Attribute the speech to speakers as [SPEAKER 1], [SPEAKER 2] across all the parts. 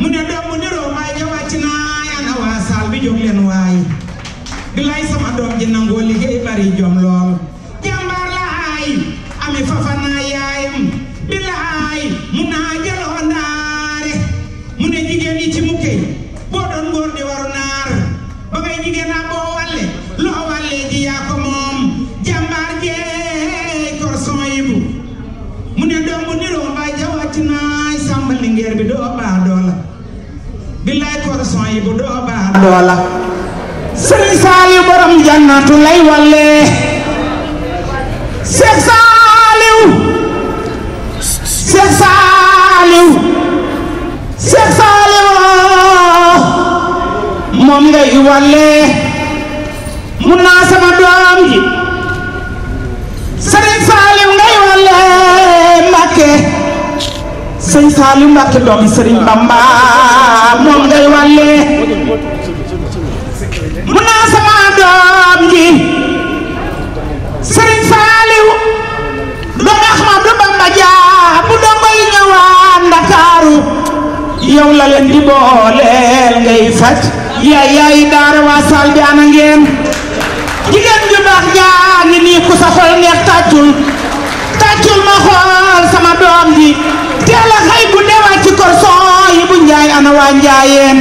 [SPEAKER 1] mu ne doom mu niroo mbaay ja wàcc naay ana waa saal bi jóg leen waay bilaay sama doom ji nangoo liggéey bari jom lool jàmbaar laay ami fafana yaayam bilaay mu naa jaloo ndaare mu ne jigéen yi ci mukkey boo doon góor di waru naar ba ngay jigéen naa boo walle loo walle ji yaa ko moom jàmbaar jeey kor son yibu mu ne doom bu niroo mbaay ja wàcc naay sàmba lingeer bi doo baa doola bilaay kor son yibu doo baa doola Sëriñ Saaliw borom jannatu lay walle Seex Saaliw Seex Saaliw Seex Saaliw moom ngay walle mun naa sama doom ji Sëriñ Saaliw ngay walle Mbàkke Sëriñ Saaliw Mbàkke doomi Sëriñ Bamba moom ngay walle mun naa sama doom ji Sëriñ Saaliw doomi Ahmadu Bamba Jaa bu dongo yi ñëwaan Ndakaaru yow la leen di booleel ngay faj yaay daara waa saal bi ana ngeen jigéen ju baax jaa ngi nii ku sa xol neex tàccul ma xool sama doom ji teel a xëy bu dewaat ci korson yi bu njaay ana waa njaayeen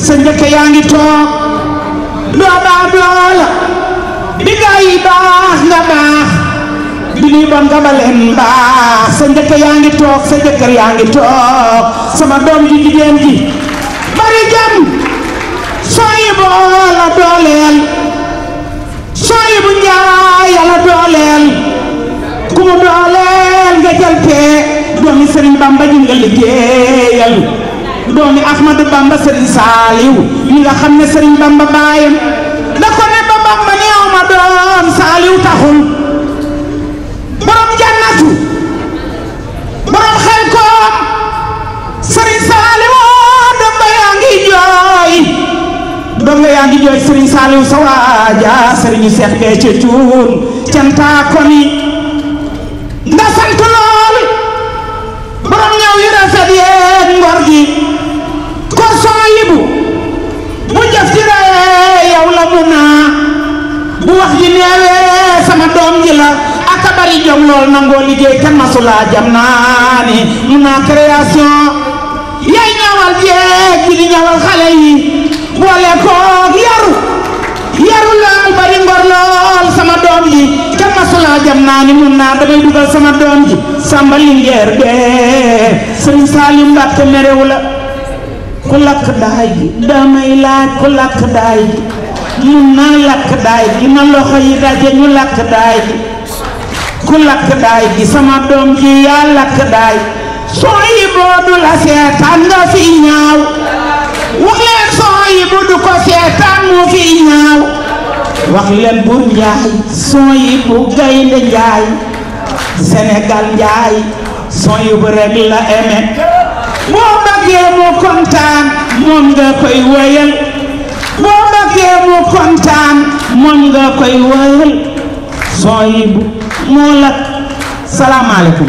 [SPEAKER 1] sa njëkk yaa ngi toog doo baa doola bi gaa yi baax nga baax bi lii bon nga ba leen baax sa njëkk yaa ngi toog sa jëkkër yaa ngi toog sama doom ji jigéen ji bari jam sooyi boo la dooleel sooyi bu njaay yàlla dooleel ku mu dooleel nga jël pee doomi Sëriñ Bamba ji nga liggéeyal doomi Ahmadu Bamba Sëriñ Saaliw mi nga xam ne Sëriñ Bamba baayam da ko ne ba Bamba neew ma doom Saaliw taxul borom jannatu borom xel koom Sëriñ Saaliw donga yaa ngi jooy Sëriñ Saaliw sa waaja Sëriñu Seex Béthio Thioune cantaa koni nda sant lool borom ñëw yu rafet yeeg ngor gi korson yibu bu jëf ji ree yow la mu naa bu wax ji neewee sama doom ji la aka bari jom lool nangoo liggéey kan masula jam naa ni mu naa création yaay ñawal jeeg ji di ñawal xale yi boole koog yaru lool bari ngor lool sama doom ji kan masula jam naa ni mun naa damay dugal sama doom ji Samba Lingeer bee Sëriñ Saaliw Mbàkke merew la ku lakk daay gi damay laaj ku lakk daay gi mun naa lakk daay gi na loxo yi daje ñu lakk daay gi ku lakk daay gi sama doom ji yaa lakk daay soo yi boodu la seetaan nga fi ñaaw wax leen soo yi bu du ko seetaan mu fi ñaaw wax leen Buur Njaay soo yi bu Gaynde Njaay Sénégal Njaay soo yi bu rek la eme boo bëggee mu kontaan moom nga koy wéyal boo bëggee mu kontaan moom nga koy wéyal soo yi bu moo lakk salaamaaleykum